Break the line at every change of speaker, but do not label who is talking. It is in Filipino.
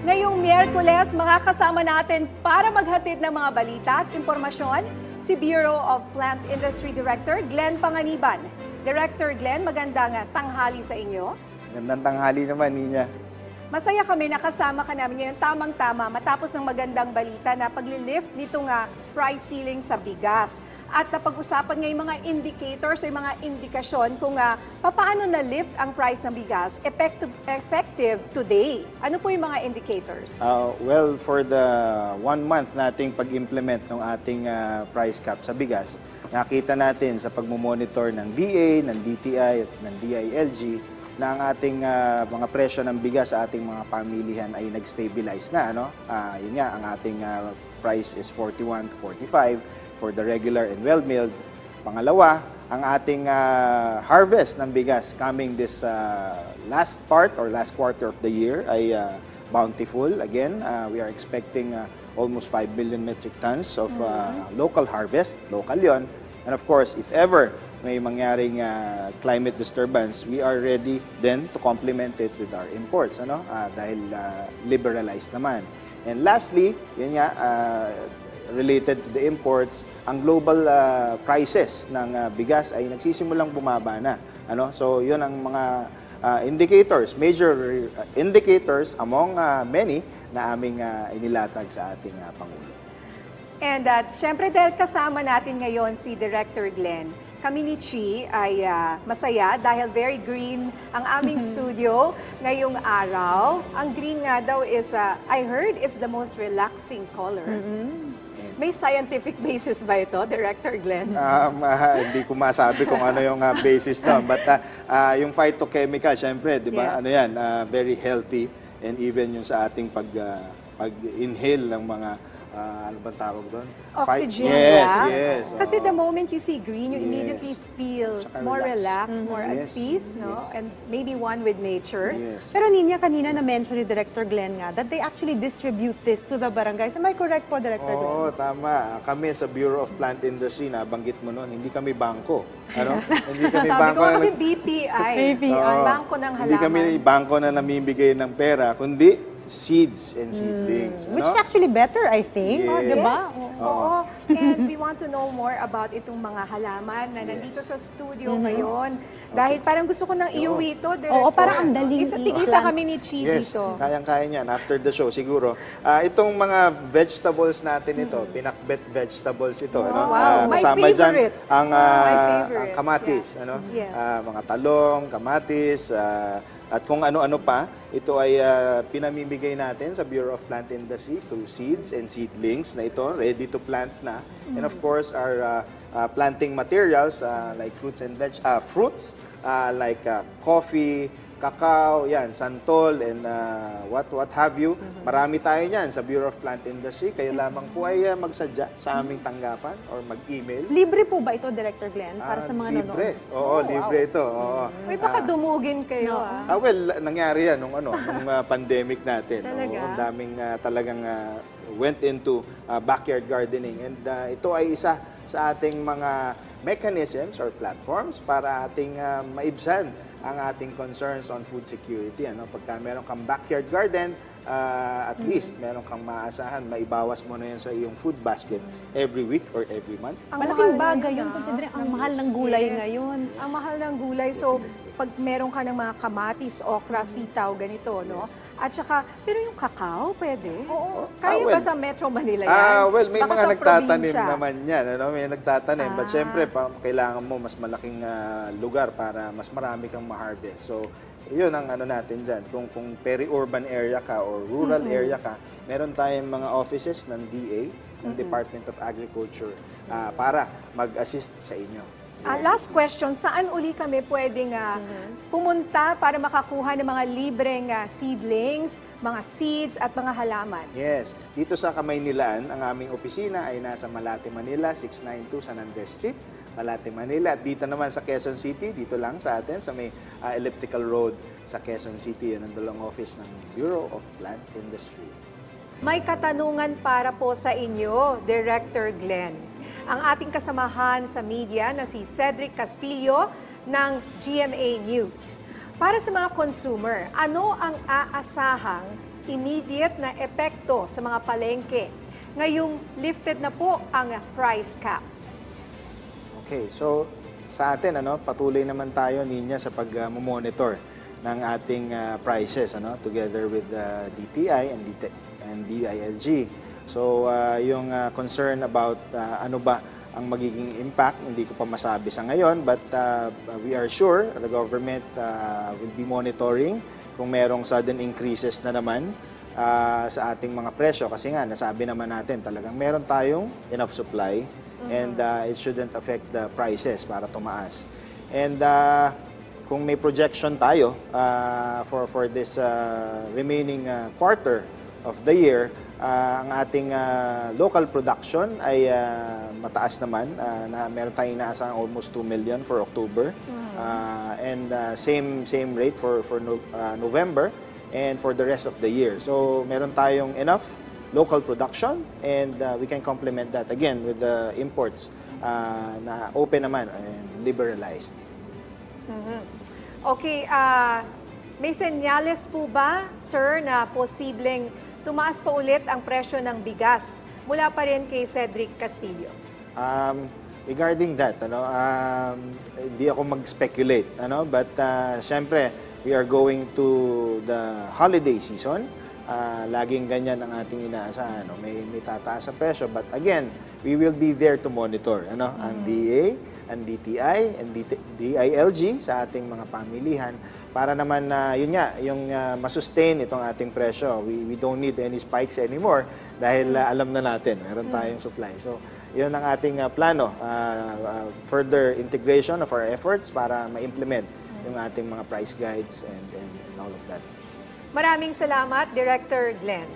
Ngayong Miyerkules, makakasama natin para maghatid ng mga balita at impormasyon si Bureau of Plant Industry Director Glenn Panganiban. Director Glenn, magandang tanghali sa inyo.
Gandang tanghali naman, Nina.
Masaya kami na kasama ka namin ngayon tamang-tama matapos ng magandang balita na paglilift nitong price ceiling sa bigas. At napag-usapan ngayong mga indicators o mga indikasyon kung paano na-lift ang price ng bigas effective today. Ano po yung mga indicators?
Well, for the 1 month nating pag-implement ng ating price cap sa bigas, nakita natin sa pagmumonitor ng DA, ng DTI at ng DILG na ang ating mga presyo ng bigas sa ating mga pamilihan ay nag-stabilize na. Yun nga, ang ating price is 41 to 45 for the regular and well-milled. Pangalawa, ang ating harvest ng bigas coming this last quarter of the year ay bountiful. Again, we are expecting almost 5 billion metric tons of local harvest, local yon. And of course, if ever may mangyaring climate disturbance, we are ready then to complement it with our imports, dahil liberalized naman. And lastly, yun nga, related to the imports, ang global prices ng bigas ay nagsisimulang bumaba na. So, yun ang mga indicators, major indicators among many na aming inilatag sa ating Pangulo.
And syempre dahil kasama natin ngayon si Director Glenn, kami ni Chi ay masaya dahil very green ang aming studio ngayong araw. Ang green nga daw is, I heard it's the most relaxing color. May scientific basis ba ito, Director Glenn?
Hindi ko masabi kung ano yung basis doon. But yung phytochemical, syempre, di ba?
Yes.
Ano yan, very healthy. And even yung sa ating pag-inhale ng mga, ano bang tawag doon?
Oxygen,
Yes.
Kasi the moment you see green, you immediately feel
Tsaka
more
relax.
relaxed, more at peace, no? And maybe one with nature.
Yes.
Pero Nina, kanina na-mention ni Director Glenn nga that they actually distribute this to the barangays. Am I correct po, Director Glenn?
Oo, tama. Kami sa Bureau of Plant Industry, nabanggit mo noon, hindi kami bangko. Hindi kami
Sabi
bangko
ko
na
kasi BPI,
BPI.
Bangko ng Halaman.
Hindi kami bangko na namimigay ng pera, kundi seeds and seedlings.
Which is actually better, I think.
Yes.
Di ba?
Yes. Oo. And we want to know more about itong mga halaman na nandito sa studio ngayon. Dahil parang gusto ko nang iuwi ito, Director.
Oo, parang ang daling
Tigisa kami ni Chi
Yes,
dito.
kayang-kaya niyan. After the show, siguro. Itong mga vegetables natin ito, pinakbet vegetables ito.
Wow, my
kasama dyan
favorite.
ang,
My favorite.
ang kamatis.
Yes.
Mga talong, kamatis, at kung ano-ano pa. Ito ay pinamimigay natin sa Bureau of Plant Industry through seeds and seedlings na ito, ready to plant na. And of course, our planting materials like fruits and fruits, like coffee, cacao, yan, santol, and what have you. Marami tayo yan sa Bureau of Plant Industry. Kaya lamang po ay magsadya sa aming tanggapan or mag-email.
Libre po ba ito, Director Glenn, para sa mga nanonood?
Libre. Oo, libre ito. Oo.
Uy, baka dumugin kayo,
Well, nangyari yan nung pandemic natin.
Talaga?
Ang daming talagang went into backyard gardening. And ito ay isa sa ating mga mechanisms or platforms para ating maibsan ang ating concerns on food security. Pagka meron kang backyard garden, at least meron kang maasahan, maibawas mo na yan sa iyong food basket every week or every month.
Malaking bagay yun, considering ang mahal ng gulay ngayon.
Ang mahal ng gulay. So, pag meron ka ng mga kamatis, okra, sitaw, ganito, no? At saka, pero yung kakao, pwede? Oo. Kaya ba sa Metro Manila yan?
Well, may
Baka
mga
sa
nagtatanim
probinsya.
naman yan. May nagtatanim. But syempre, kailangan mo mas malaking lugar para mas marami kang ma-harvest. So, yun ang natin dyan. Kung peri-urban area ka or rural area ka, meron tayong mga offices ng DA, ng Department of Agriculture, para mag-assist sa inyo.
Last question, saan uli kami pwedeng pumunta para makakuha ng mga libreng seedlings, mga seeds at mga halaman?
Yes. Dito sa Kamaynilaan, ang aming opisina ay nasa Malate, Manila, 692 San Andres Street, Malate, Manila. At dito naman sa Quezon City, dito lang sa atin, sa may Elliptical Road sa Quezon City. Yan ang dalang office ng Bureau of Plant Industry.
May katanungan para po sa inyo, Director Glenn. Ang ating kasamahan sa media na si Cedric Castillo ng GMA News. Para sa mga consumer, ano ang aasahang immediate na epekto sa mga palengke ngayong lifted na po ang price cap?
Okay, so sa atin, patuloy naman tayo, Ninya, sa pag-monitor ng ating prices, together with DTI and DILG. So, yung concern about ano ba ang magiging impact, hindi ko pa masabi sa ngayon, but we are sure the government will be monitoring kung merong sudden increases na naman sa ating mga presyo. Kasi nga, nasabi naman natin, talagang meron tayong enough supply and it shouldn't affect the prices para tumaas. And kung may projection tayo for this remaining quarter of the year, ang ating local production ay mataas naman, na meron tayong inaasang almost 2 million for October, and same rate for November and for the rest of the year. So meron tayong enough local production, and we can complement that again with the imports na open naman and liberalized.
Okay, may senyales po ba, sir, na posibleng tumaas pa ulit ang presyo ng bigas? Mula pa rin kay Cedric Castillo.
Regarding that, hindi ako mag-speculate, but syempre, we are going to the holiday season. Laging ganyan ang ating inaasahan. May tataas sa presyo. But again, we will be there to monitor. Ang DA, ang DTI, and DILG sa ating mga pamilihan para naman yun nga, yung masustain itong ating presyo. We don't need any spikes anymore dahil alam na natin, meron tayong supply. So, yun ang ating plano. Further integration of our efforts para ma-implement yung ating mga price guides and all of that.
Maraming salamat, Director Glenn.